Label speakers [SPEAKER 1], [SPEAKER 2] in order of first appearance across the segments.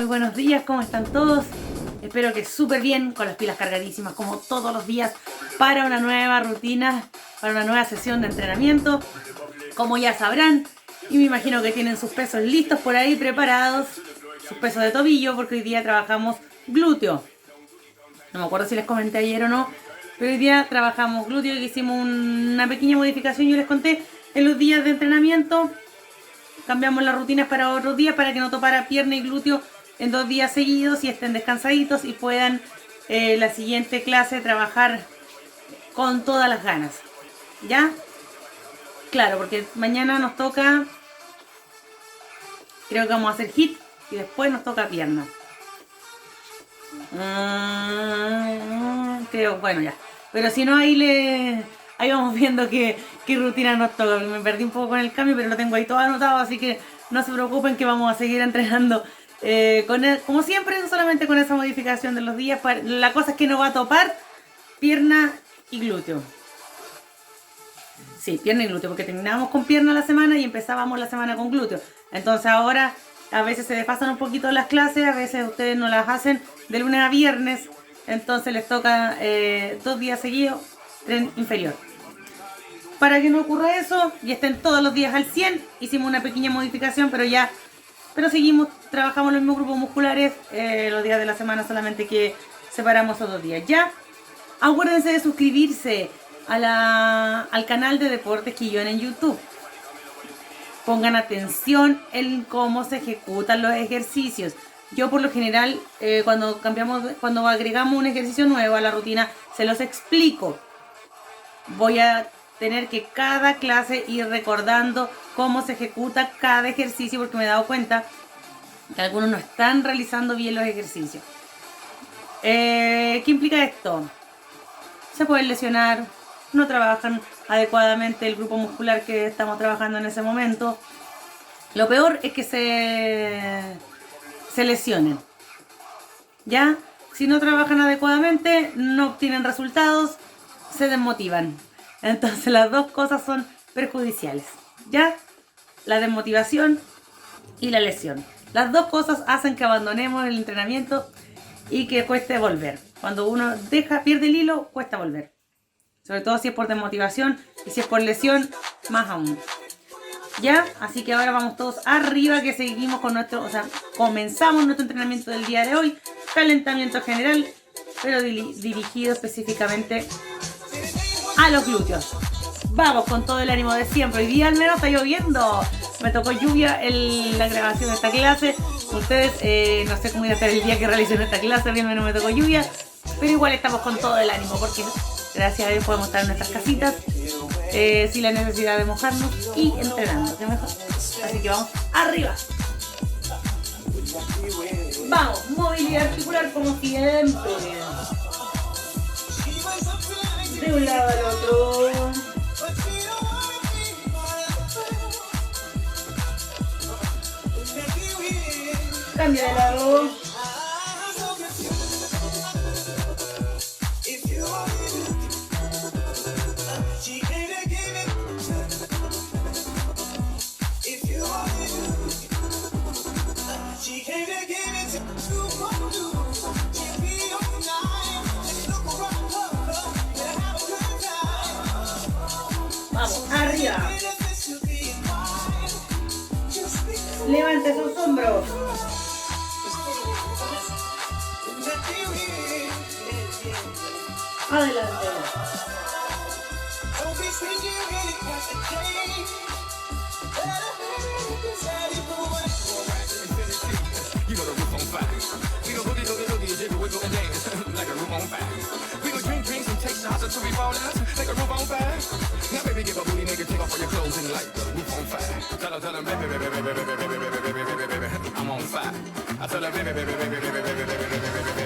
[SPEAKER 1] muy buenos días, ¿cómo están todos? Espero que súper bien, con las pilas cargadísimas como todos los días para una nueva rutina, para una nueva sesión de entrenamiento. Como ya sabrán, y me imagino que tienen sus pesos listos por ahí preparados, sus pesos de tobillo, porque hoy día trabajamos glúteo. No me acuerdo si les comenté ayer o no, pero hoy día trabajamos glúteo y hicimos una pequeña modificación, yo les conté en los días de entrenamiento. Cambiamos las rutinas para otros días para que no topara pierna y glúteo en 2 días seguidos y estén descansaditos y puedan la siguiente clase trabajar con todas las ganas. ¿Ya? Claro, porque mañana nos toca, creo que vamos a hacer HIIT y después nos toca pierna. Creo, bueno ya. Pero si no, ahí vamos viendo qué rutina nos toca. Me perdí un poco con el cambio, pero lo tengo ahí todo anotado, así que no se preocupen que vamos a seguir entrenando como siempre, solamente con esa modificación de los días. La cosa es que no va a topar pierna y glúteo. Sí, pierna y glúteo, porque terminábamos con pierna la semana y empezábamos la semana con glúteo. Entonces ahora a veces se desfasan un poquito las clases, a veces ustedes no las hacen de lunes a viernes, entonces les toca 2 días seguidos tren inferior. Para que no ocurra eso y estén todos los días al 100, hicimos una pequeña modificación, pero seguimos, trabajamos los mismos grupos musculares los días de la semana, solamente que separamos esos 2 días. Ya, acuérdense de suscribirse al canal de Deportes Quillón en YouTube. Pongan atención en cómo se ejecutan los ejercicios. Yo por lo general, cuando agregamos un ejercicio nuevo a la rutina, se los explico. Voy a tener que cada clase ir recordando cómo se ejecuta cada ejercicio, porque me he dado cuenta que algunos no están realizando bien los ejercicios. ¿Qué implica esto? Se pueden lesionar, no trabajan adecuadamente el grupo muscular que estamos trabajando en ese momento. Lo peor es que se lesionen. ¿Ya? Si no trabajan adecuadamente, no obtienen resultados, se desmotivan. Entonces las dos cosas son perjudiciales. ¿Ya? La desmotivación y la lesión. Las dos cosas hacen que abandonemos el entrenamiento y que cueste volver. Cuando uno pierde el hilo, cuesta volver. Sobre todo si es por desmotivación y si es por lesión, más aún. ¿Ya? Así que ahora vamos todos arriba, que seguimos con comenzamos nuestro entrenamiento del día de hoy. Calentamiento general, pero dirigido específicamente a los glúteos. Vamos con todo el ánimo de siempre. Hoy día al menos está lloviendo. Me tocó lluvia en la grabación de esta clase. Ustedes, no sé cómo iba a estar el día que realicen esta clase, bien menos me tocó lluvia. Pero igual estamos con todo el ánimo, porque gracias a Dios podemos estar en nuestras casitas sin la necesidad de mojarnos y entrenando, ¿qué mejor? Así que vamos arriba. Vamos, movilidad articular como siempre. De un lado al otro. Cambia de lado. Vamos, arriba. Levante sus hombros. Adelante.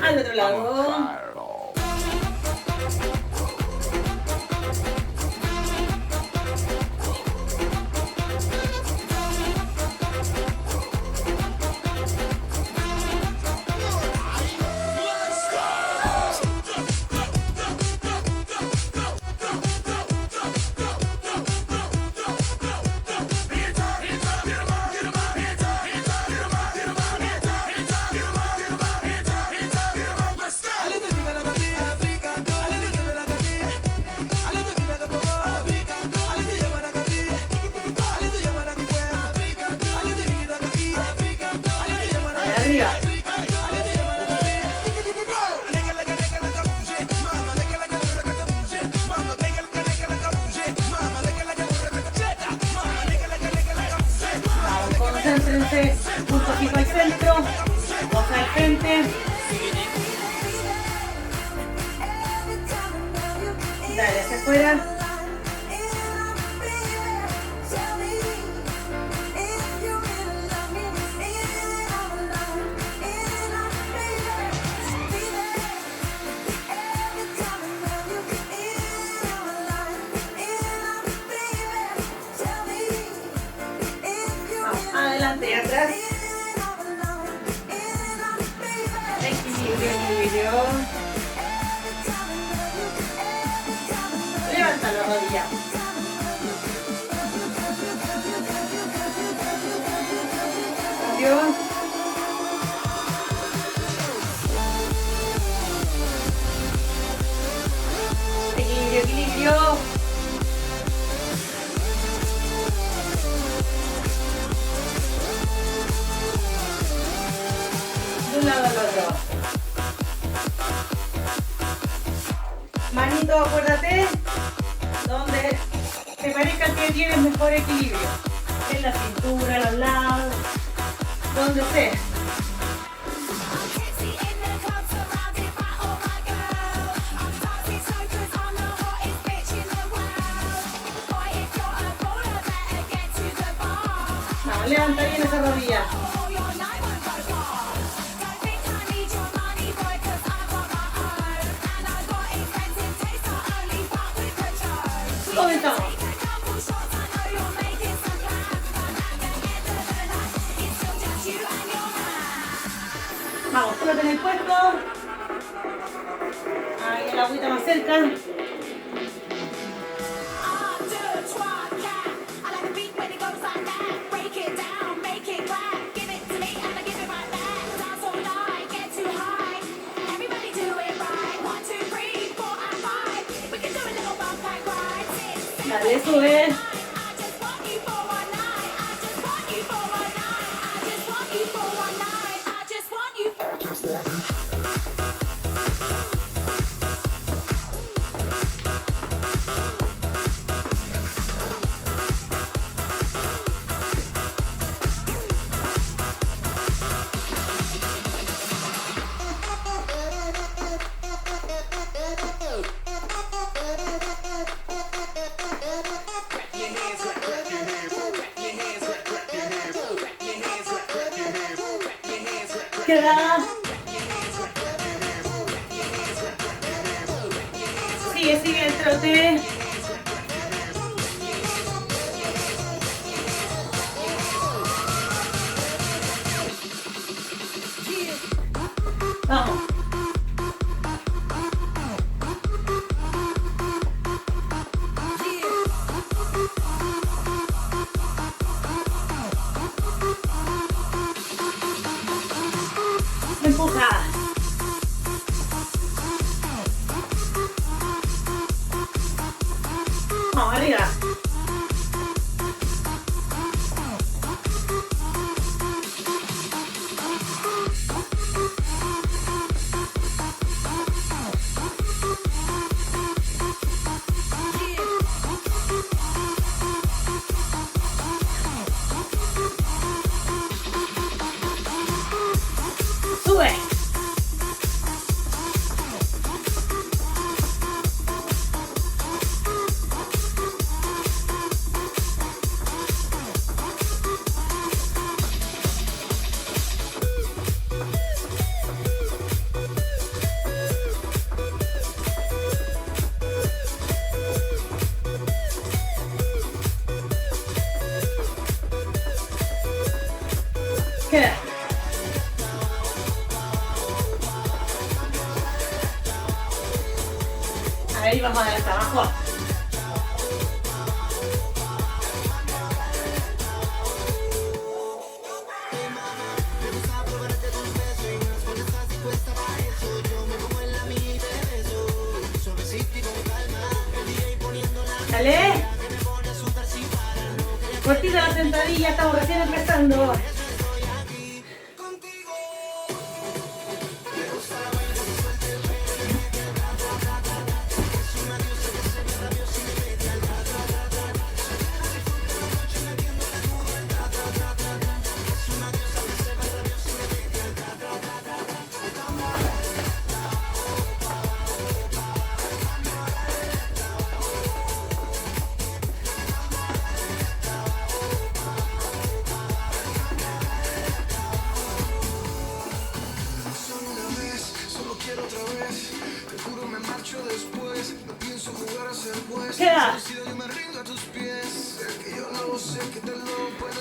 [SPEAKER 1] Al otro lado. concéntrense un poquito al centro, o sea, al frente. Dale, hacia afuera. Vamos, adelante y atrás. Equilibrio, equilibrio. Levanta la rodilla. Cambio. Equilibrio, equilibrio. De un lado al otro. Manito, acuérdate, donde te parezca que tienes mejor equilibrio. En la cintura, a los lados, donde sea. Vamos, levanta bien esa rodilla. Comenzamos. Vamos, colócate en el puesto. Ahí el agüita más cerca. Dale, sube. Queda. Sigue, sigue el trote. Vamos. Empuja. Vamos, arriba. Sube. Queda. Ahí vamos hasta abajo. Dale. Cortita la sentadilla, estamos recién empezando.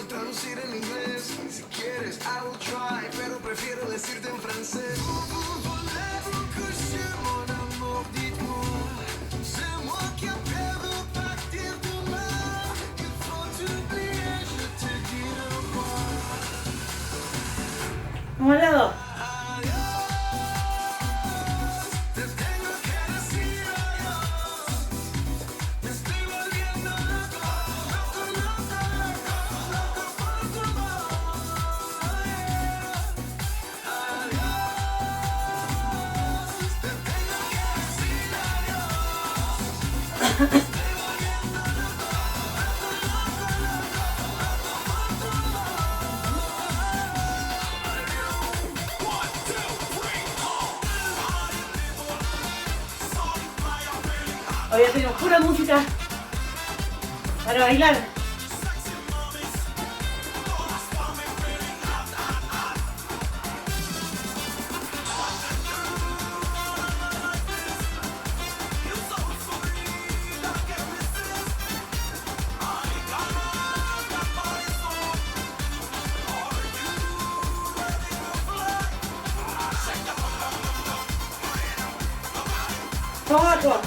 [SPEAKER 2] traducir en inglés. Si quieres, I will try, pero prefiero decirte en francés. Voulez-vous coucher, mon amour, dites-moi. C'est moi qui appelle de partir demain. Il faut oublier, je te dis au revoir.
[SPEAKER 1] Vamos al lado.
[SPEAKER 2] Te tengo que decir adiós. Me estoy volviendo loco, loco, loco, loco, loco por tu amor. Adiós. Te tengo que decir adiós.
[SPEAKER 1] Hoy ya tenemos pura música para bailar. ¡Vamos!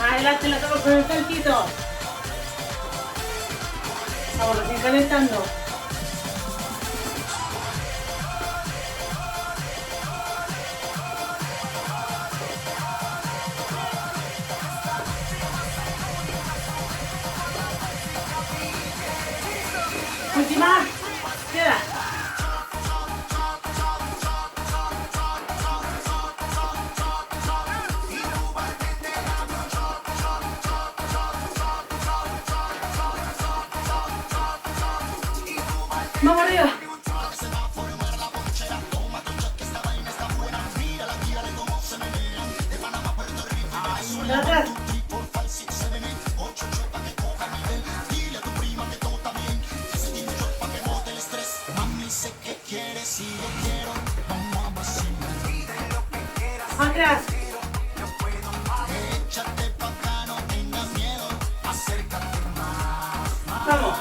[SPEAKER 1] Adelante, la toco con el saltito. Vamos recién calentando. Última. Queda. Vamos arriba. De atrás. Atrás. Vamos.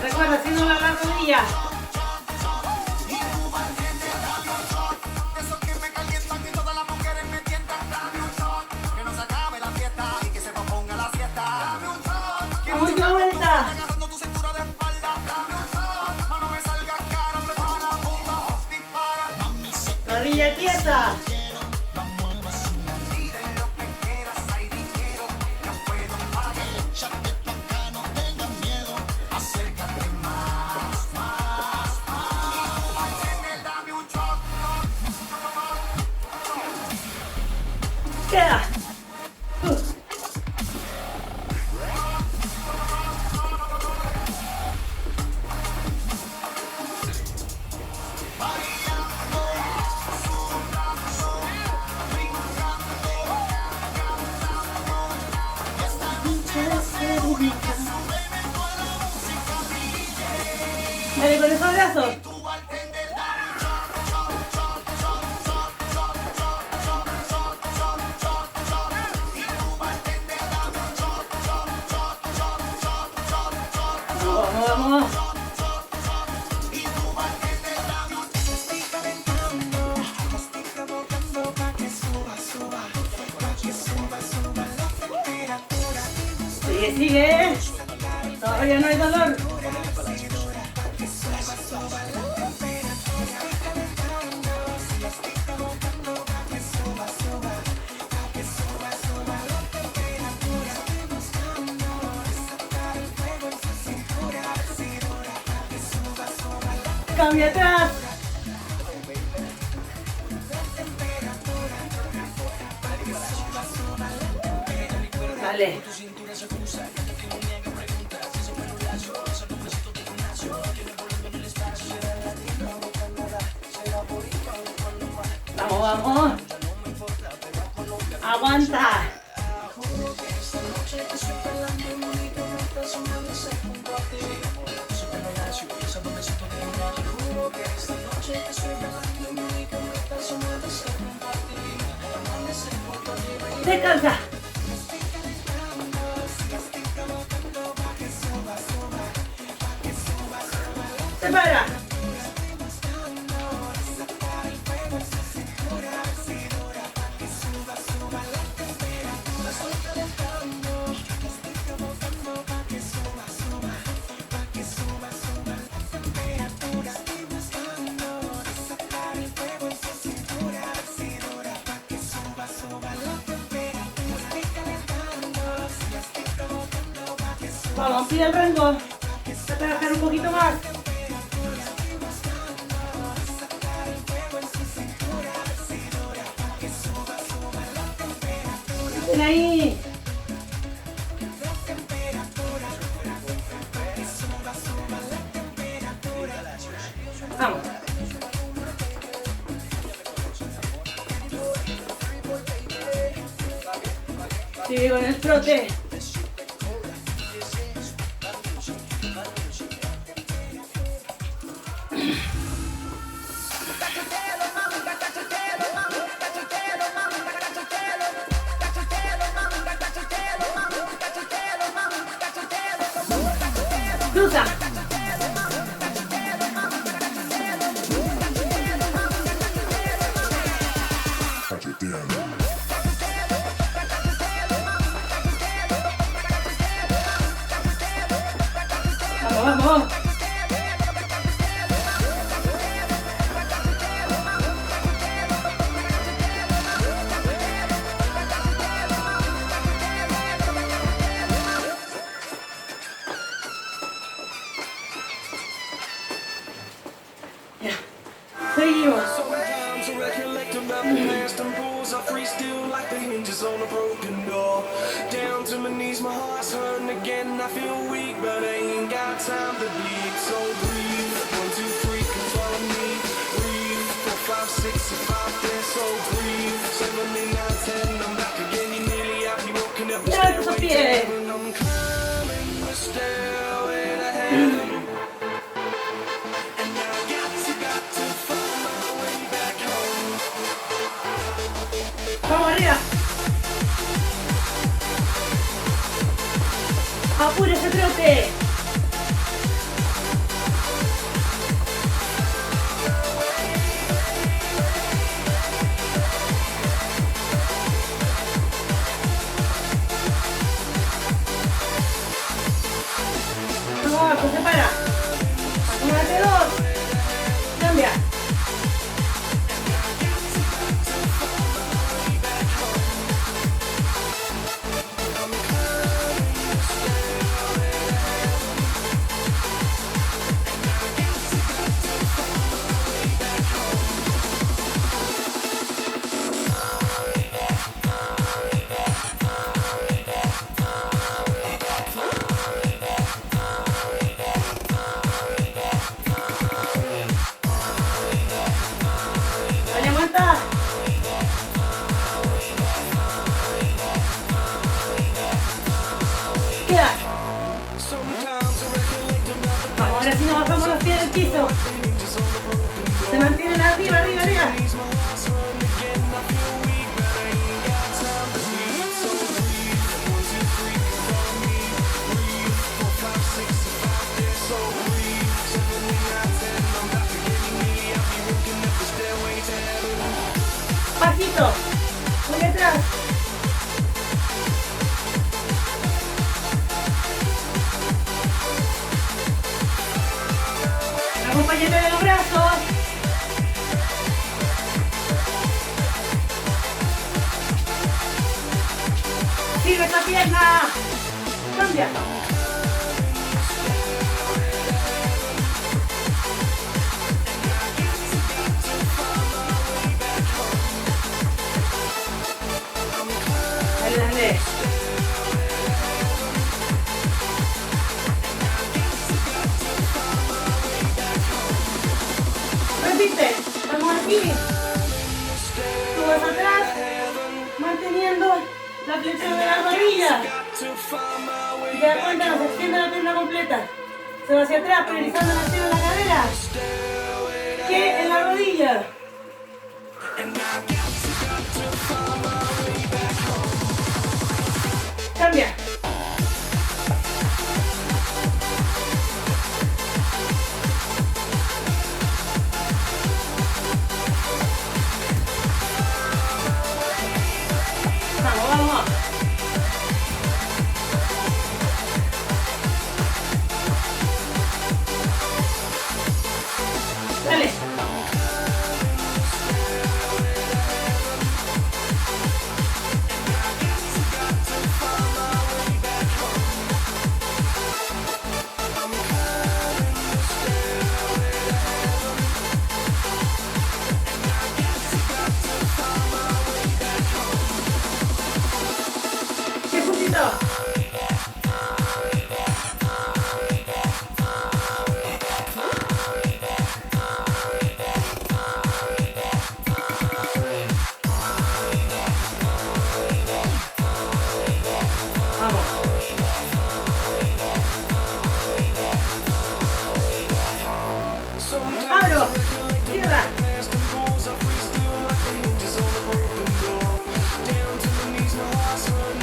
[SPEAKER 1] Recuerda, haciendo la rodilla. Última vuelta. Rodilla quieta. Queda. Dale con esos brazos. Vamos, vamos. Sigue, sigue. Todavía no hay dolor. Cambia atrás. Dale. Vamos, vamos. Aguanta. Descansa. Se para. Vamos, amplía el rango. Trata de bajar un poquito más. Ven ahí. Vamos. Sigue con el trote. Cruza. Vamos, vamos. Ya. Seguimos.
[SPEAKER 2] Sometimes I recollect about the past and pulls I free still like the hinges on a broken door. Down to my knees, my heart's hurting again. I feel weak, but I ain't got time to bleed. So breathe, 1, 2, 3, control me. Breathe, 4, 5, 6, 5, there. So breathe, 7, 8, 9, 10. I'm back again. You nearly have me walking up the
[SPEAKER 1] Levanta tus
[SPEAKER 2] stairway
[SPEAKER 1] pies.
[SPEAKER 2] to heaven. I'm climbing the stairway to heaven. And I got to find my way back home.
[SPEAKER 1] Vamos arriba. Apura ese trote. Vamos abajo, se para. Acomódate dos. Cambia. Vale, aguanta. Queda. Vamos, ahora sí nos bajamos los pies del piso. Se mantienen arriba, arriba, arriba. Pasito. Muy atrás. Acompáñate de los brazos. Sigue esta pierna. Cambia. Dale, dale. Repite. Estamos aquí. más atrás, manteniendo la flexión de la rodilla. Si te das cuenta, no se extiende la pierna completa. Se va hacia atrás, priorizando la acción en la cadera que en la rodilla. Cambia. Vamos, vamos. Dale. ¡Qué puntito! Abro, cierra.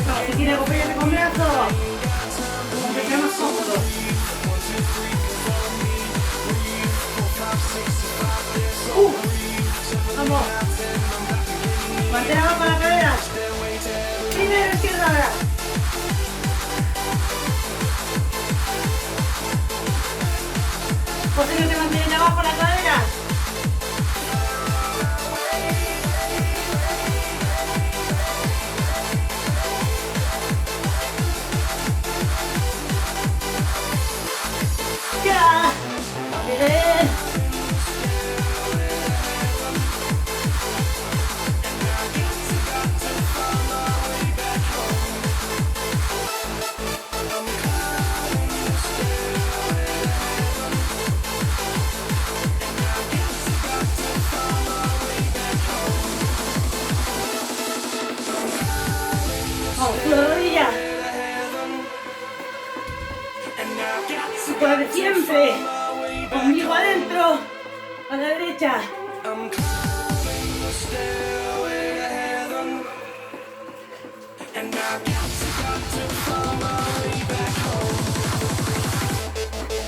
[SPEAKER 1] No, si quiere acompañarte con brazo, como que sea más cómodo. Vamos. Mantén abajo la cadera. Primero izquierda ahora. Posteriormente mantiene abajo la cadera. Ya. Bien. Vamos, tu rodilla. Por siempre. Ombligo adentro. A la derecha.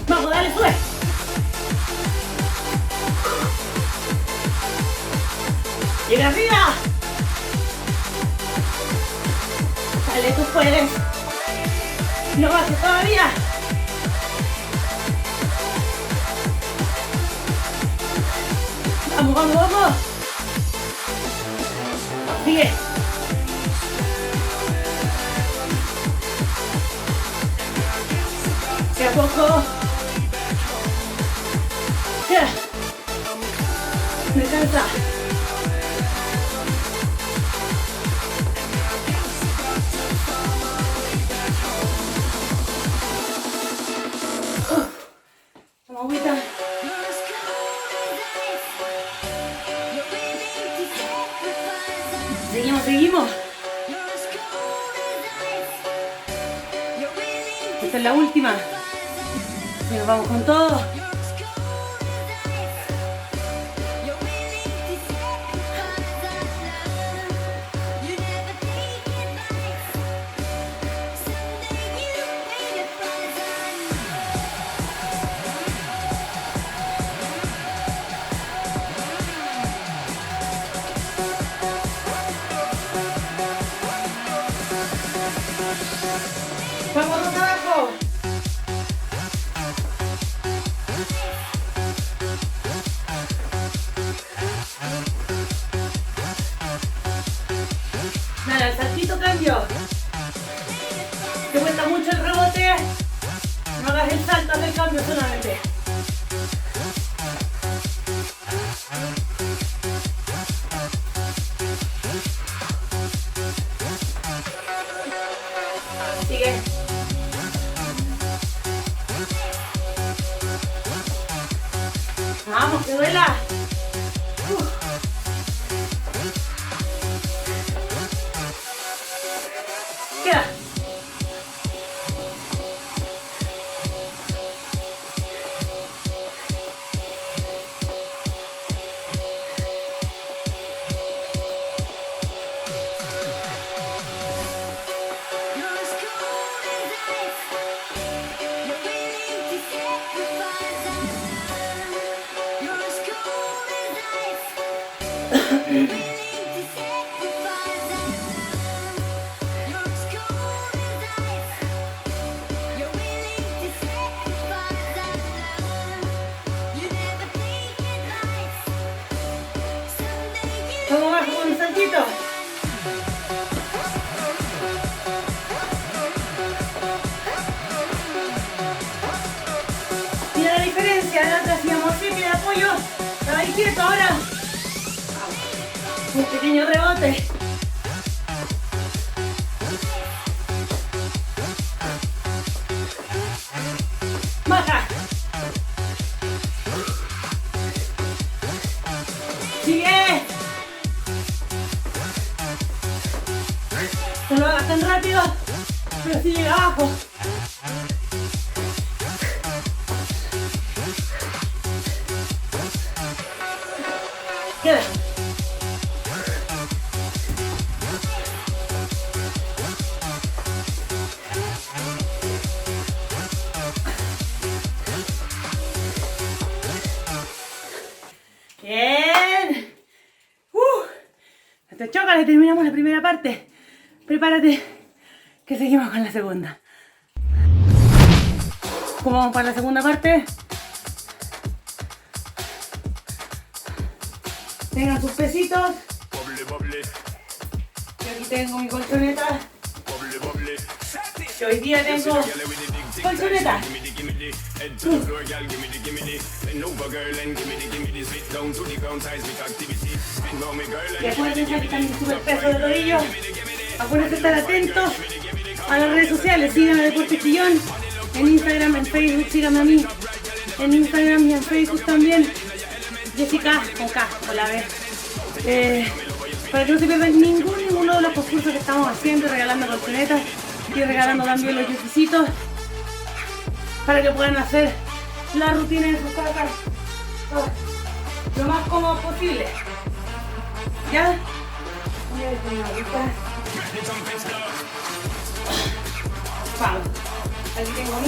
[SPEAKER 1] Vamos, dale, sube. Llega arriba. Dale, tú puedes. No bajes todavía. Vamos, vamos, vamos. Sigue. De a poco. Ya. Descansa. Toma agüita. Seguimos, seguimos. Esta es la última. Y nos vamos con todo. Vamos abajo. Dale, al saltito cambio. Te cuesta mucho el rebote. No hagas el salto, haz el cambio solamente. Sigue. Vamos, que duela. Un pequeño rebote. Baja. Sigue. No lo hagas tan rápido, pero si llega abajo. Queda. Bien. Te choca, le terminamos la primera parte. Prepárate, que seguimos con la segunda. ¿Cómo vamos para la segunda parte? Tengan sus pesitos. Yo aquí tengo mi colchoneta. Yo hoy día tengo colchoneta. Y acuérdense que están en super peso de rodillo. Acuérdense estar atentos a las redes sociales. Síganme a Deportes Quillón en Instagram, en Facebook. Síganme a mí en Instagram y en Facebook también. Jessica con K, con la B. Para que no se pierdan ninguno de los concursos que estamos haciendo, regalando colchonetas y regalando también los requisitos para que puedan hacer la rutina en sus casas lo más cómodo posible. ¿Ya? Vamos. Aquí tengo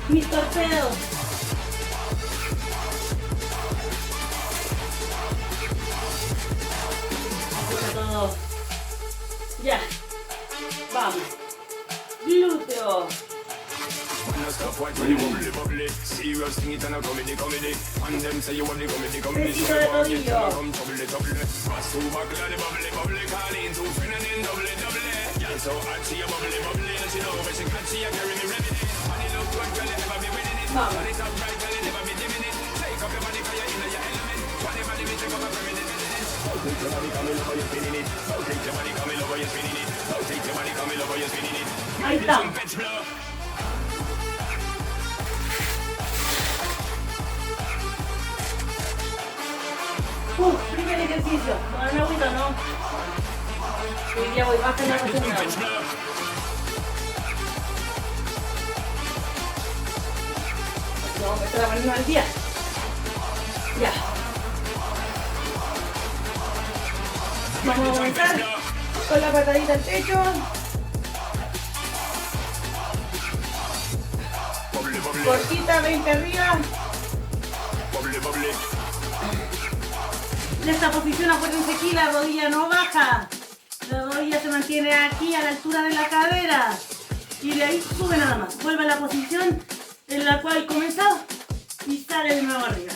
[SPEAKER 1] mis torpedos. Todo. Ya. Vamos. Glúteo. Besito de rodillo. Vamos. Ahí está. Primer ejercicio. Tomar una agüita, ¿no? Hoy día voy baja en la cocina. No, me está la mañana al día. Ya. Vamos a comenzar con la patadita al techo. Cortita, 20 arriba. En esta posición acuérdense aquí, la rodilla no baja. La rodilla se mantiene aquí a la altura de la cadera. Y de ahí sube nada más. Vuelve a la posición en la cual comenzó y sale de nuevo arriba.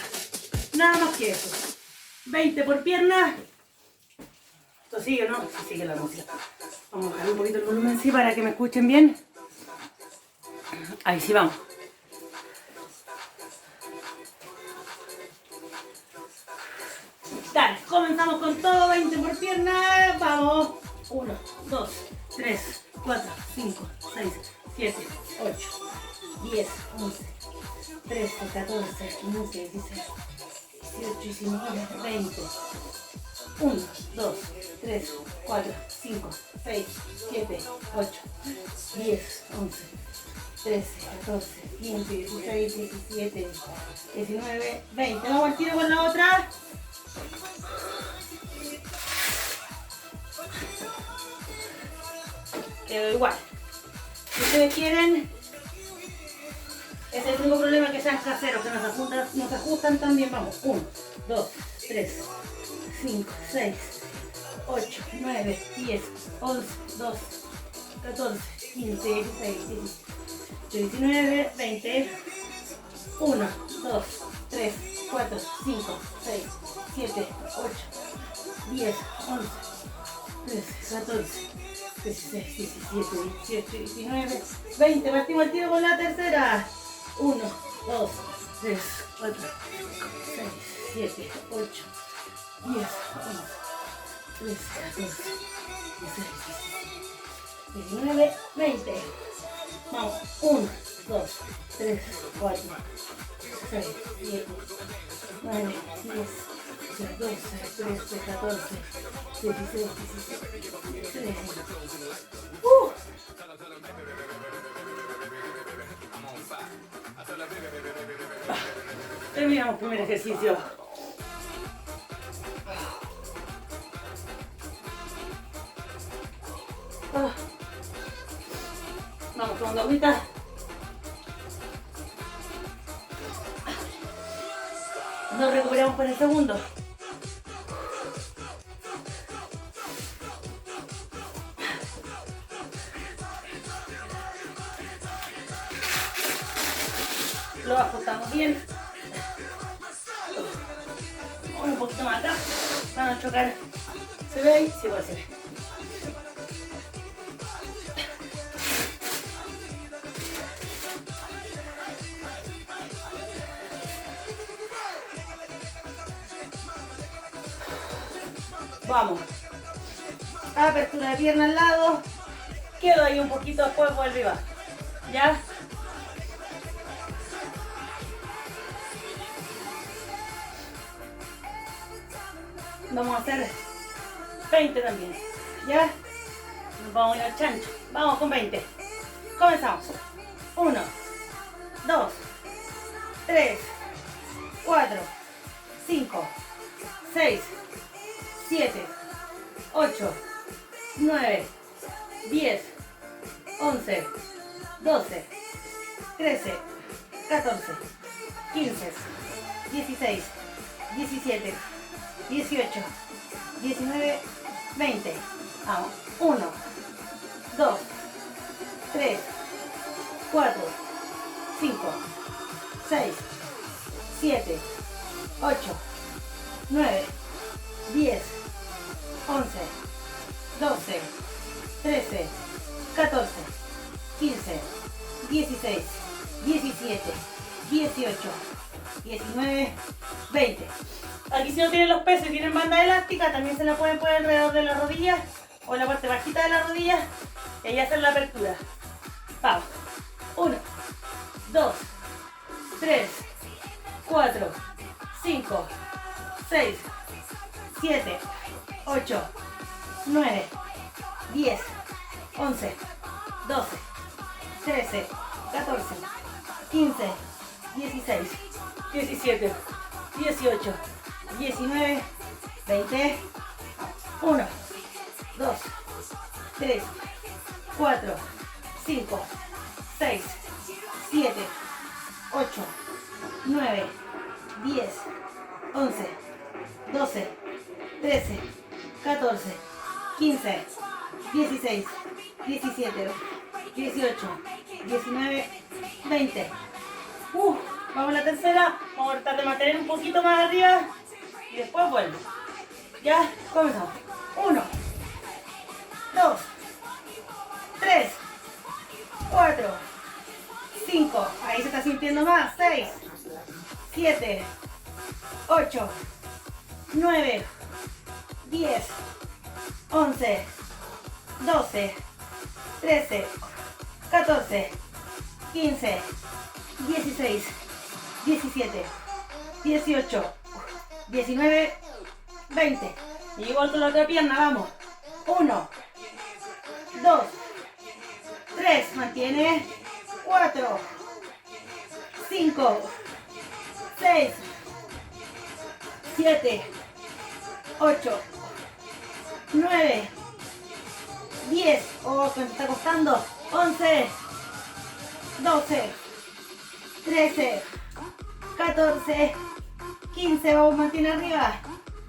[SPEAKER 1] Nada más que eso. 20 por pierna. Esto sigue, ¿no? Sigue la música. Vamos a bajar un poquito el volumen así para que me escuchen bien. Ahí sí vamos. Dale, comenzamos con todo, 20 por pierna. Vamos. 1, 2, 3, 4, 5, 6, 7, 8, 10, 11, 13, 14, 15, 16, 18, 19, 20. 1, 2, 3, 4, 5, 6, 7, 8, 10, 11, 13, 14, 15, 16, 17, 19, 20. Vamos al tiro con la otra. Quedó igual. Si ustedes quieren, ese es el único problema, que sean caseros, que nos ajustan también. Vamos. 1, 2, 3, 5, 6, 8, 9, 10, 11, 12, 14, 15, 16, 17, 19, 20. 1, 2, 3, 4, 5, 6, 7, 8, 10, 11, 13, 14, 16, 17, 18, 19, 20. Partimos el tiro con la tercera. 1, 2, 3, 4, 5, 6, 7, 8, 10, 11, 13, 14, 16, 19, 20. Vamos, 1, 2, 3, 4, 6, 7, 9, 10, 12, 13, 14, 16, 17, 13. Terminamos el primer ejercicio. Vamos tomando agüita. Nos recuperamos por el segundo. Lo ajustamos bien. Un poquito más acá para no chocar. ¿Se ve ahí? Sí, igual se ve. Vamos. Apertura de pierna al lado. Quedo ahí un poquito, después vuelve y va. ¿Ya? Vamos a hacer 20 también. ¿Ya? Nos vamos a ir al chancho. Vamos con 20. Comenzamos. 1, 2, 3, 4, 5, 6, 7, 8, 9, 10, 11, 12, 13, 14, 15, 16, 17, 18, 19, 20. Vamos. 1, 2, 3, 4, 5, 6, 7, 8, 9, 10, 11, 12, 13, 14, 15, 16, 17, 18, 19, 20. Aquí si no tienen los pesos y tienen banda elástica, también se la pueden poner alrededor de las rodillas o en la parte bajita de las rodillas y ahí hacer la apertura. Vamos. 1, 2, 3, 4, 5, 6, 7, 8, 9, 10, 11, 12, 13, 14, 15, 16, 17, 18, 19, 20, 1, 2, 3, 4, 5, 6, 7, 8, 9, 10, 11, 12, 13, 14, 15, 16, 17, 18, 19, 20. Vamos a la tercera. Vamos a tratar de mantener un poquito más arriba y después vuelvo. Ya, comenzamos. 1, 2, 3, 4, 5. Ahí se está sintiendo más. 6, 7, 8, 9, 10, 11, 12, 13, 14, 15, 16, 17, 18, 19, 20. Y igual con la otra pierna, vamos. 1, 2, 3, mantiene. 4, 5, 6, 7, 8, 9, 10. Oh, que me está costando. 11, 12, 13, 14, 15, vamos, mantiene arriba.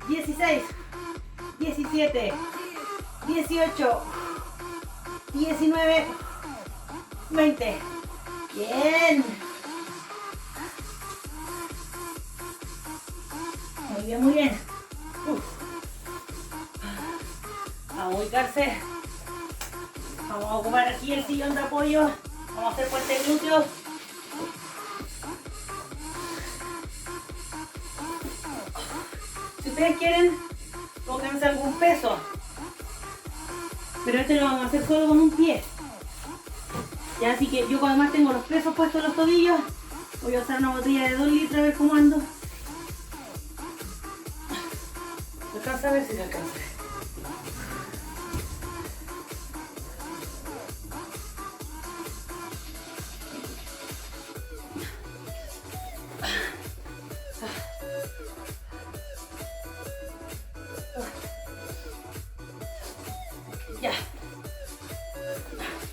[SPEAKER 1] 16, 17, 18, 19, 20. Bien. Muy bien, muy bien. Vamos a ubicarse. Vamos a ocupar aquí el sillón de apoyo. Vamos a hacer fuerte glúteos. Si ustedes quieren, Pónganse algún peso. Pero este lo vamos a hacer solo con un pie. Ya, así que yo además tengo los pesos puestos en los tobillos. Voy a usar una botella de 2 litros a ver cómo ando. Alcanza a ver si se alcanza. Ya.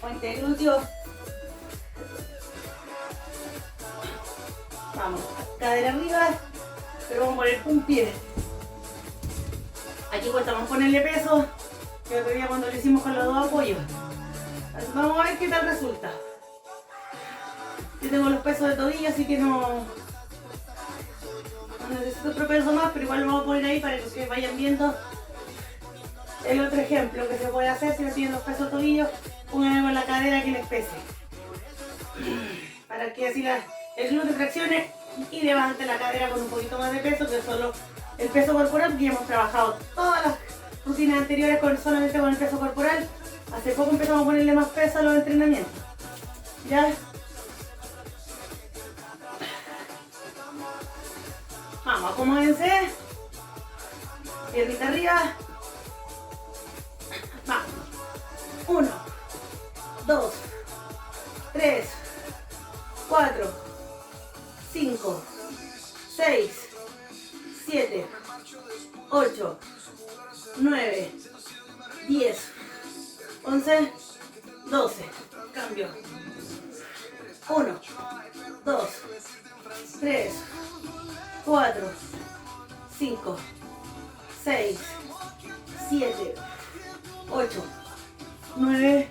[SPEAKER 1] Puente glúteo. Vamos, cadera arriba, pero vamos a poner un pie. Aquí cuesta más ponerle peso que otro día cuando lo hicimos con los 2 apoyos. Así, vamos a ver qué tal resulta. Yo tengo los pesos de tobillo, así que no necesito otro peso más, pero igual lo vamos a poner ahí para que ustedes vayan viendo el otro ejemplo que se puede hacer si no tienen los pesos de tobillo. Pónganlo en la cadera que les pese. Para que así el glúteo traccione y levante la cadera con un poquito más de peso que solo el peso corporal, porque hemos trabajado todas las rutinas anteriores solamente con el peso corporal. Hace poco empezamos a ponerle más peso a los entrenamientos. ¿Ya? Vamos, acomódense. Piernita arriba. Vamos. 1, 2, 3, 4, 5, 6, 7, 8, 9, 10, 11, 12. Cambio. 1, 2, 3, 4, 5, 6, 7, 8, 9,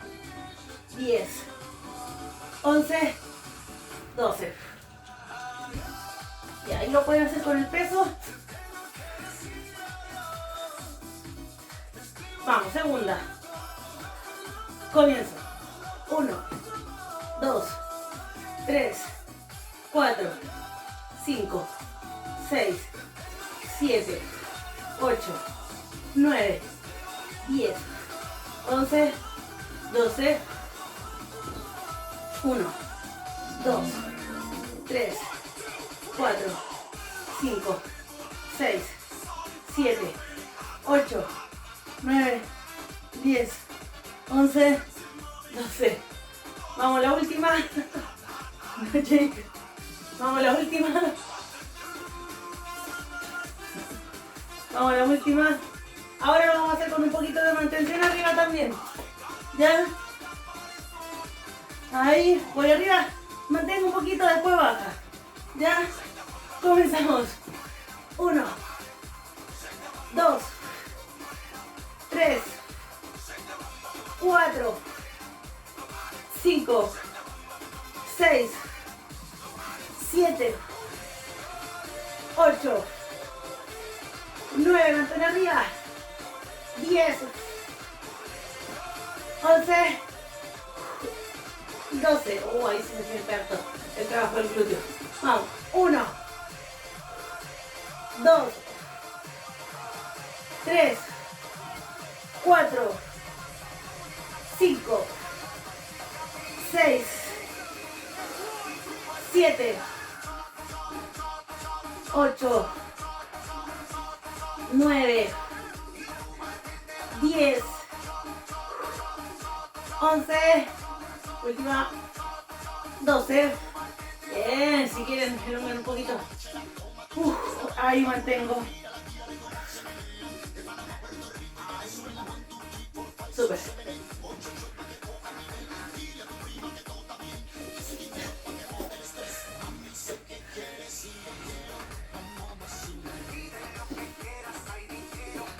[SPEAKER 1] 10, 11, 12. Y ahí lo pueden hacer con el peso. Vamos, segunda. Comienzo. 1, 2, 3, 4, 5, 6, 7, 8, 9, 10, 11, 12. 1, 2, 3, 4, 5, 6, 7, 8, 9, 10, 11, 12. Vamos a la última. Jake. Vamos a la última. Vamos a la última. Ahora lo vamos a hacer con un poquito de mantención arriba también. ¿Ya? Ahí, voy arriba. Mantengo un poquito, después baja. ¿Ya? Comenzamos. 1, 2, 3, 4, 5, 6, 7, 8, 9, mantén arriba. 10, 11, 12. Ahí se me siente harto el trabajo del glúteo. Vamos. 1, 2, 3, 4, 5, 6, 7, 8, 9, 10, 11, última, 12. Bien, si quieren elongar un poquito. Ahí mantengo. Súper.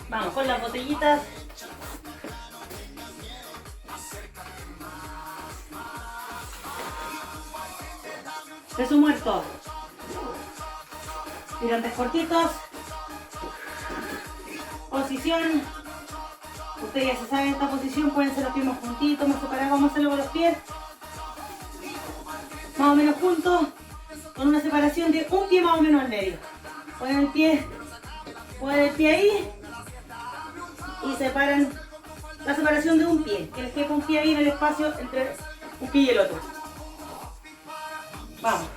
[SPEAKER 1] Vamos con las botellitas. Peso muerto. Tirantes cortitos. Posición. Ustedes ya se saben esta posición. Pueden ser los pies más juntitos, más separados. Vamos a hacerlo con los pies más o menos juntos, con una separación de un pie más o menos al medio. Ponen el pie ahí y separan la separación de un pie, que les quede un pie ahí en el espacio entre un pie y el otro. Vamos.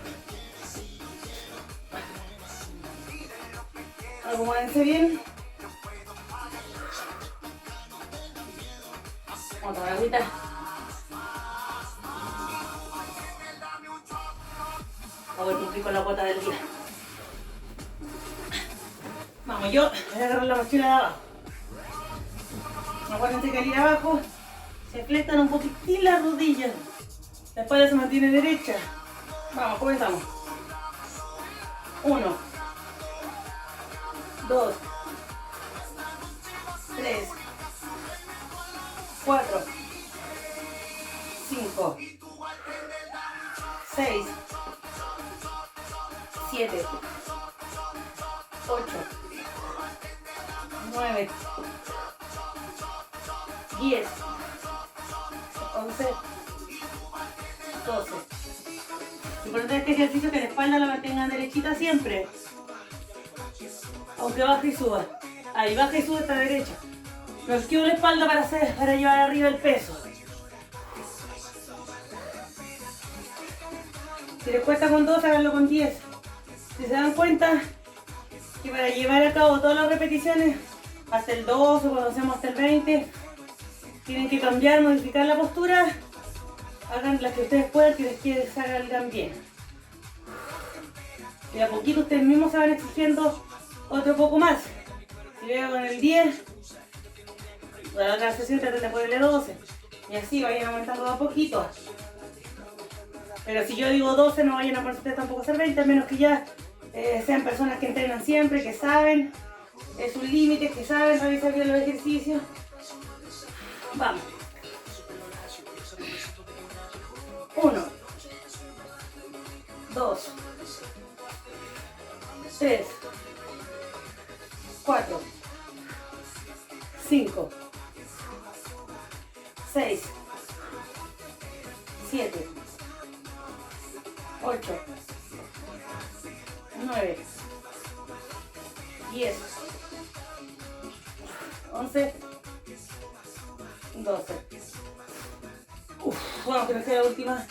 [SPEAKER 1] Acomódense bien. Vamos a tomar agüita. Vamos a cumplir con la cuota del día. Vamos, yo voy a agarrar la mochila de abajo. Acuérdense que al ir abajo se fletan un poquitín las rodillas. La espalda se mantiene derecha. Vamos, comenzamos. 1, 2, 3, 4, 5, 6, 7, 8, 9, 10, 11, 12. Lo importante de este ejercicio es que la espalda la mantengan derechita siempre. Aunque baje y suba. Ahí baja y sube esta derecha. No esquivo la espalda para llevar arriba el peso. Si les cuesta con 2, háganlo con 10. Si se dan cuenta que para llevar a cabo todas las repeticiones, hasta el 12 o cuando hacemos hasta el 20, tienen que cambiar, modificar la postura. Hagan las que ustedes puedan, que salgan bien. Y a poquito ustedes mismos se van exigiendo otro poco más. Si veo con el 10, la otra sesión traten de ponerle 12. Y así vayan aumentando a poquito. Pero si yo digo 12, no vayan a poner ustedes tampoco a hacer 20, a menos que ya sean personas que entrenan siempre, que saben sus límites, que saben realizar bien los ejercicios. Vamos. 1, 2, 3, 4, 5, 6, 7, 8, 9, 10, 11, 12. Vamos, que nos queda la última.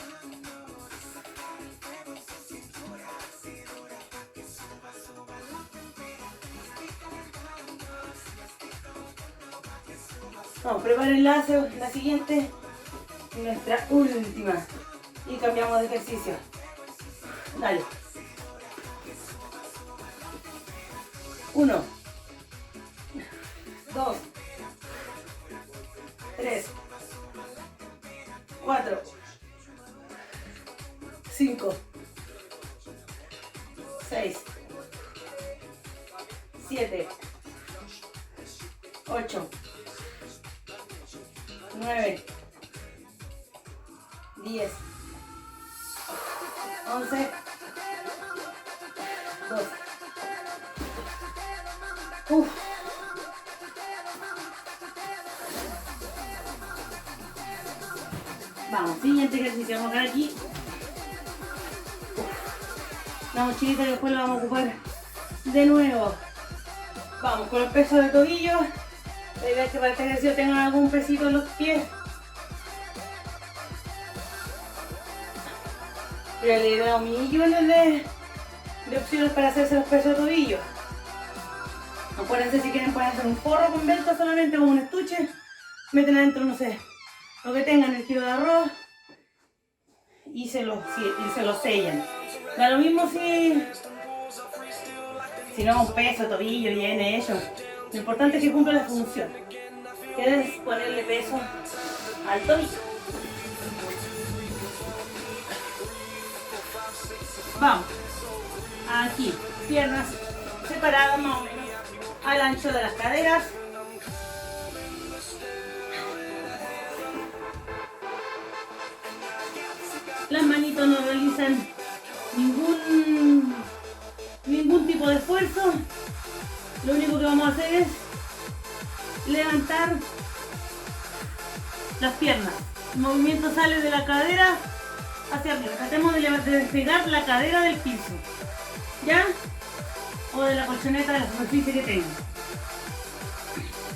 [SPEAKER 1] Vamos, preparen la siguiente, nuestra última. Y cambiamos de ejercicio. Dale. 1, 2, 3, 4, 5, 6, 7, 8, 9, 10, 11, 12. Vamos, siguiente ejercicio. Vamos a poner aquí la mochilita que después la vamos a ocupar de nuevo. Vamos con el peso de tobillo. La idea es que para este ejercicio tengan algún pesito en los pies. Pero le he dado millones de opciones para hacerse los pesos de tobillo. Acuérdense, si quieren pueden hacer un forro con velcro solamente, como un estuche. Meten adentro, no sé, lo que tengan, el kilo de arroz. Y se lo sellan. Da lo mismo si no un peso, tobillo, viene hecho. Lo importante es que cumpla la función, que es ponerle peso al tobillo. Vamos. Aquí, piernas separadas más o menos al ancho de las caderas. Las manitos no realizan ningún tipo de esfuerzo. Lo único que vamos a hacer es levantar las piernas. El movimiento sale de la cadera hacia arriba. Tratemos de despegar la cadera del piso, ¿ya? O de la colchoneta, de la superficie que tengan.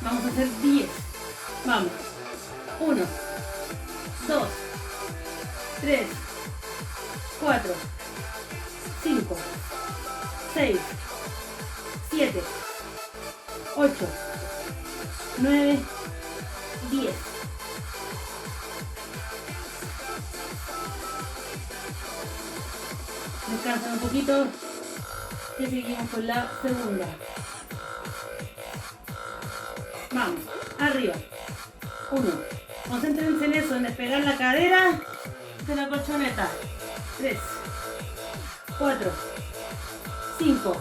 [SPEAKER 1] Vamos a hacer 10. Vamos. 1, 2, 3, 4, 5, 6, 7, 8, 9, 10. Descansan un poquito y seguimos con la segunda. Vamos, arriba. 1. Concéntrense en eso, en despegar la cadera de la colchoneta. 3, 4, 5,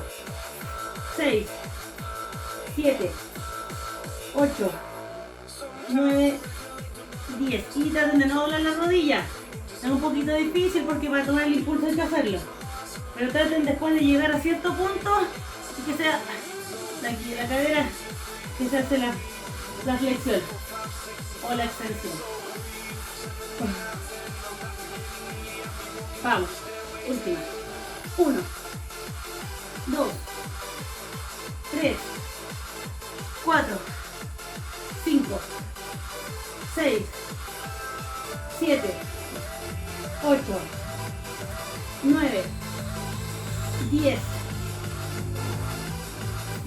[SPEAKER 1] 6, 7, 8, 9, 10. Y traten de no doblar la rodilla. Es un poquito difícil porque para tomar el impulso hay que hacerlo. Pero traten después de llegar a cierto punto y que sea aquí la cadera, que se hace la flexión o la extensión. Vamos, última. 1, 2, 3, 4, 5, 6, 7, 8, 9, 10.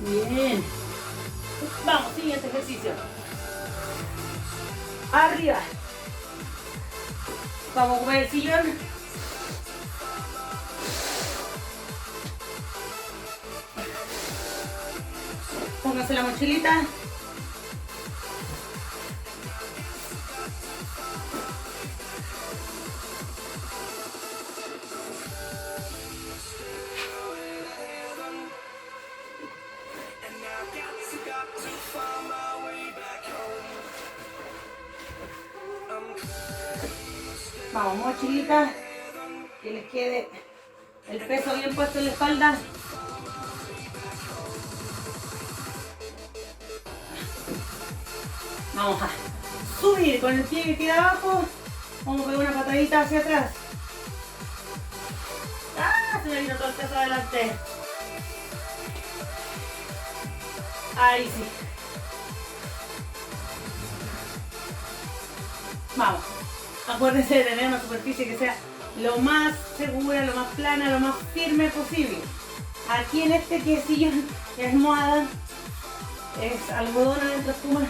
[SPEAKER 1] Bien. Vamos, siguiente ejercicio. Arriba. Vamos a ocupar el sillón. Pónganse la mochilita. Vamos, mochilita, que les quede el peso bien puesto en la espalda. Vamos a subir con el pie que queda abajo. Vamos a pegar una patadita hacia atrás. ¡Ah! Se me vino todo el peso adelante. Ahí sí. Vamos. Acuérdense de tener una superficie que sea lo más segura, lo más plana, lo más firme posible. Aquí en este que es sillón, que es almohada, es algodón adentro, espuma,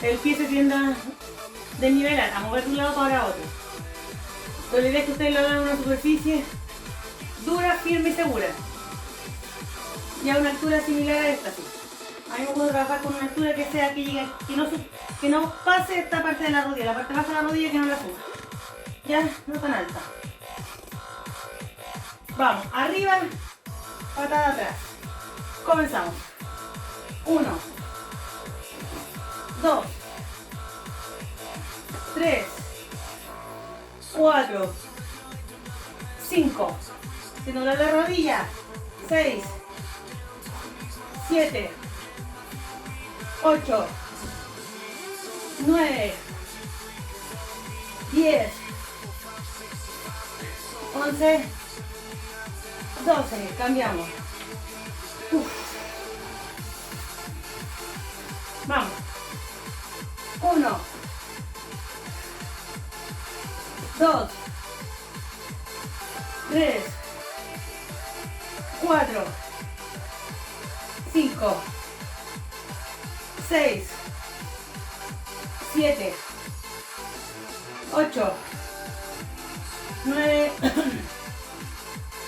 [SPEAKER 1] el pie se tiende a desnivelar, a mover de un lado para otro. Entonces la idea es que ustedes lo hagan en una superficie dura, firme y segura. Y a una altura similar a esta, sí. A mí me gusta trabajar con una altura que sea que llegue, que no pase esta parte de la rodilla, la parte baja de la rodilla que no la suba. Ya, no tan alta. Vamos, arriba, patada atrás. Comenzamos. 1, 2, 3, 4, 5. Sin doblar la rodilla. 6, 7, 8, 9, 10, 11, 12. Cambiamos. Vamos. 1, 2, 3, 4, 5, 6, 7, 8, 9,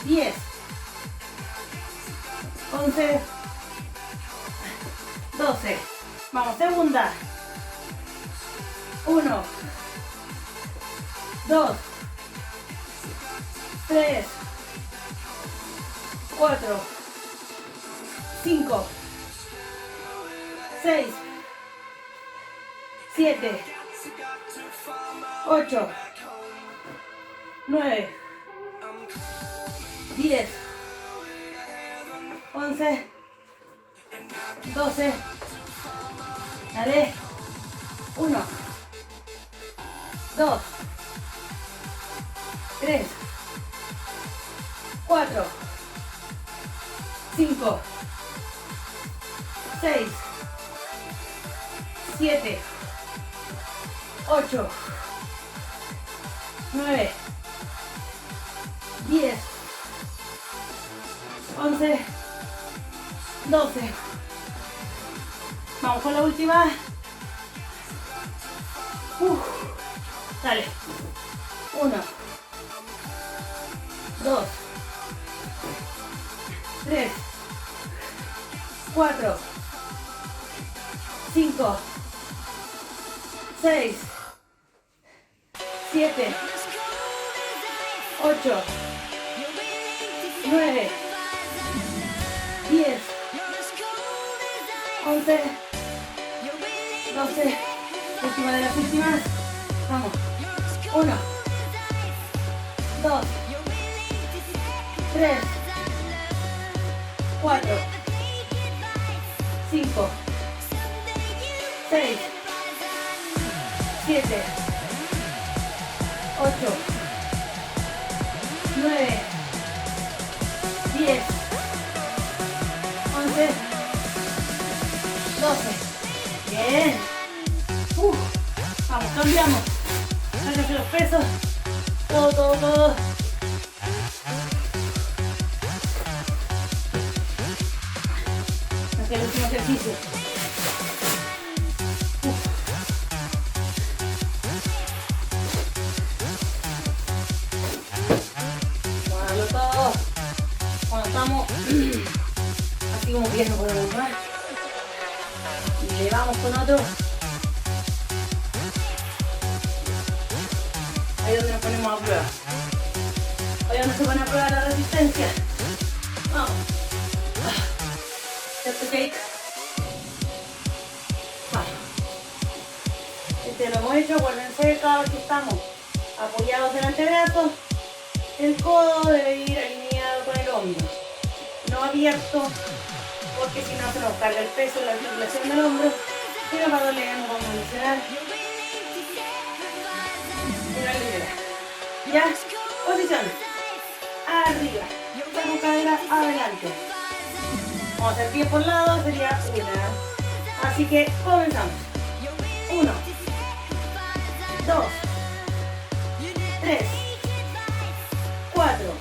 [SPEAKER 1] 10, 11, 12. Vamos, segunda. 1, 2, 3, 4, 5, 6, 7, 8, 9, 10, 11, 12. Dale. 1, 2, 3, 4, 5, 6, 7, 8, 9, 10, 11, 12. Vamos con la última. Dale. 1, 2, 3, 4, 5, 6, 7, 8, 9, 10, 11, 12, última de las últimas. Vamos. 1, 2, 3, 4, 5, 6, 7, 8, 9, 10, 11, 12. Bien. Vamos, cambiamos. Sáquense los pesos. Todo. Hacia el último ejercicio. Muévalo todo. Cuando estamos así como bien, no podemos más. Y le vamos con otro. Ahí es donde nos ponemos a prueba. Ahí es donde se pone a prueba la resistencia. Vamos. Step to cake. Este lo hemos hecho, acuérdense, cada vez que estamos apoyados en el antebrazo, el codo debe ir alineado con el hombro. No abierto, porque si no se nos carga el peso en la articulación del hombro. Y para doler, vamos a mencionar. Ya, posición, arriba, saco cadera adelante. Vamos a hacer pie por lado, sería una. Así que comenzamos. 1, 2, 3, 4,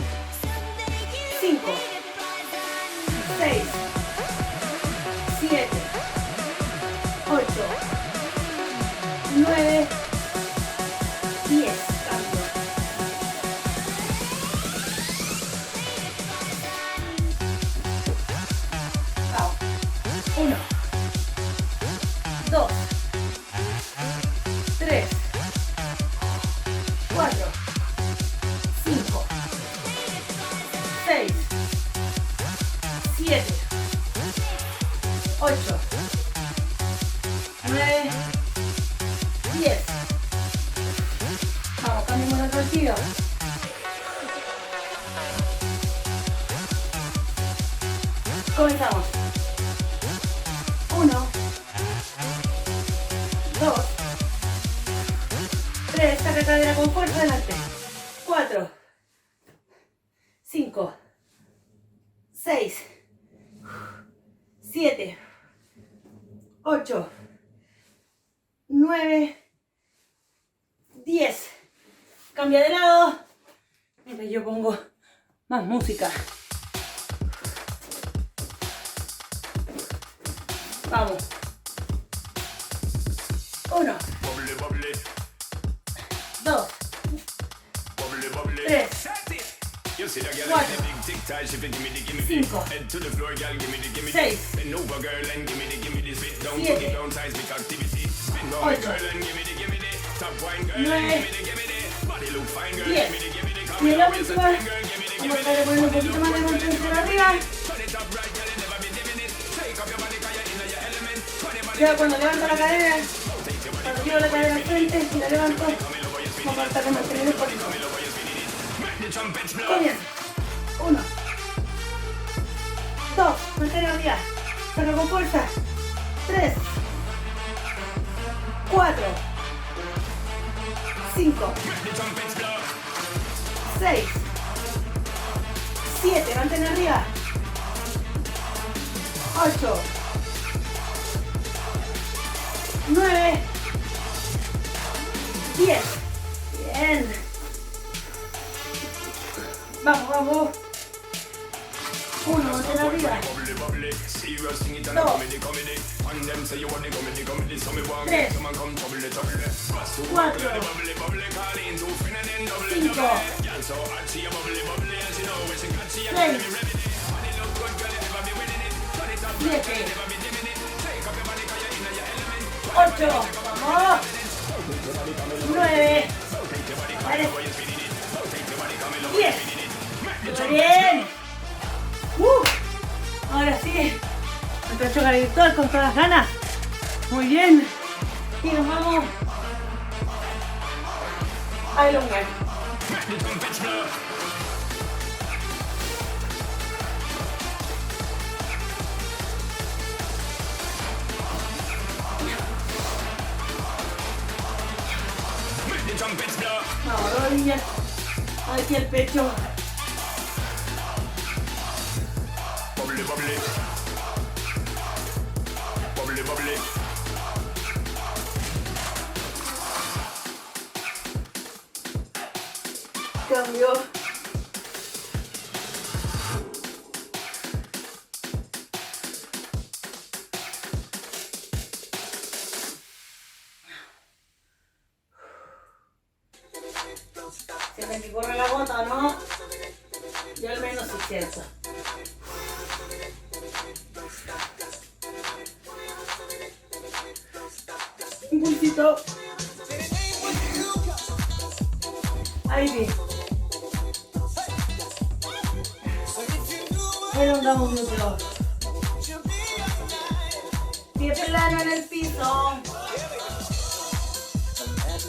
[SPEAKER 1] 5, 6, 7, 8, 9, 10. Vamos. 1, 2, 3, 4, 5, 6, 7, 8, 9, 10. Vamos, cambiamos otro giro. Comenzamos. 1, 2, 3, saca cadera con fuerza adelante. 4, 5, 6, 7, 8, 9, 10. Cambia de lado. Mientras yo pongo más música. Vamos. 1, 2, 3, 4, 5, 6, 7, 8, 9, 10. Y la última, vamos a tratar de poner un poquito más de contención arriba. Ya cuando levanto la cadera, cuando llevo la cadera al frente y la levanto, vamos a tratar de mantener el cuerpo. Comienza. 1, 2, mantén arriba, saca con fuerza. 3, 4, 5, 6, 7, mantén arriba. 8, 9, 9, 10. Bien. Vamos, vamos. 1, de la arriba. 2, 3, 4, 5, 6, 7, 8, vamos. 9, 10. Muy bien. Ahora sí. Nuestro choca virtual con todas las ganas. Muy bien. Y nos vamos a elongar. Vamos, rodillas. Aquí el pecho. Cambio. Sienten que corre la gota, ¿no? Yo al menos sí siento. Un pulsito. Ahí sí. Elongamos glúteo. Pie plano en el piso.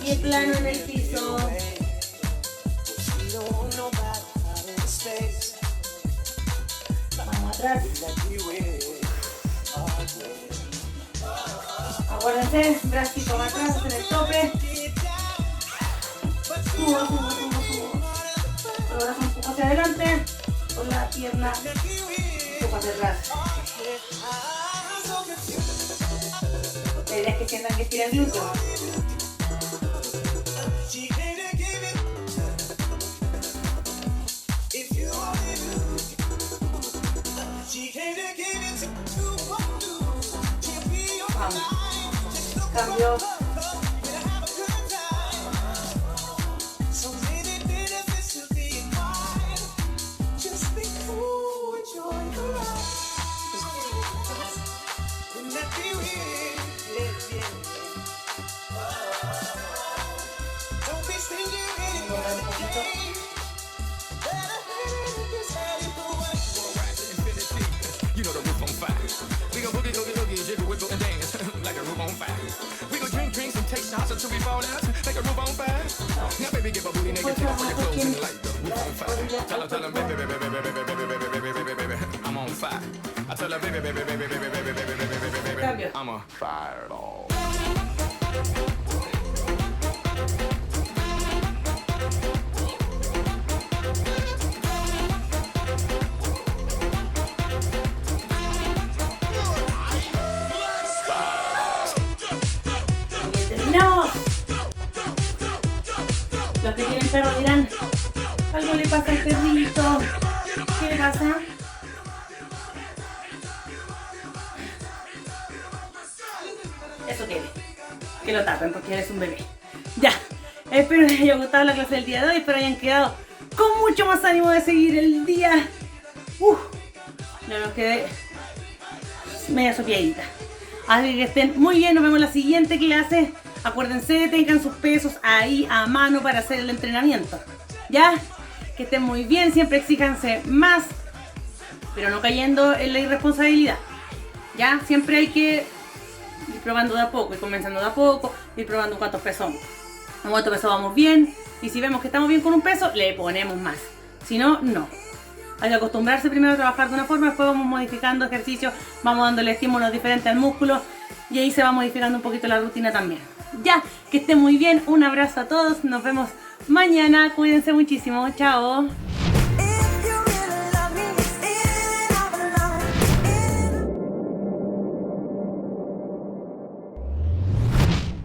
[SPEAKER 1] Pie plano en el piso. Vamos atrás. Acuérdense, bracito para atrás en el tope. Subo, subo, subo, subo. Con el brazo empujo hacia adelante. Con la pierna empujo hacia atrás. La idea es que sientan que estiran el glúteo. Vamos. Cambio.
[SPEAKER 2] You know the roof on fire. We gon' boogie, boogie, boogie, jiggle, wiggle, and dance like a roof on fire. We gon' drink drinks and take shots until we fall out like a roof on fire. Now, baby, get my booty naked, take off all your clothes and light the roof on fire. Tell her, baby, baby, baby, baby, baby, baby, baby, baby, baby, I'm on fire. I tell her, baby, baby, baby, baby, baby, baby, baby, baby, baby, I'm a fireball.
[SPEAKER 1] ¡No! Los que tienen perro dirán, algo le pasa al perrito. ¿Qué le pasa? Eso que lo tapen porque eres un bebé. Ya, espero les haya gustado la clase del día de hoy, espero hayan quedado con mucho más ánimo de seguir el día. No nos quedé media sopiadita. Así que estén muy bien, nos vemos en la siguiente clase. Acuérdense, tengan sus pesos ahí a mano para hacer el entrenamiento. ¿Ya? Que estén muy bien, siempre exíjanse más, pero no cayendo en la irresponsabilidad. ¿Ya? Siempre hay que ir probando de a poco, ir comenzando de a poco, ir probando cuántos pesos. Con cuántos pesos vamos bien, y si vemos que estamos bien con un peso, le ponemos más. Si no, no. Hay que acostumbrarse primero a trabajar de una forma, después vamos modificando ejercicios, vamos dándole estímulos diferentes al músculo y ahí se va modificando un poquito la rutina también. Ya, que estén muy bien, un abrazo a todos, nos vemos mañana, cuídense muchísimo, chao.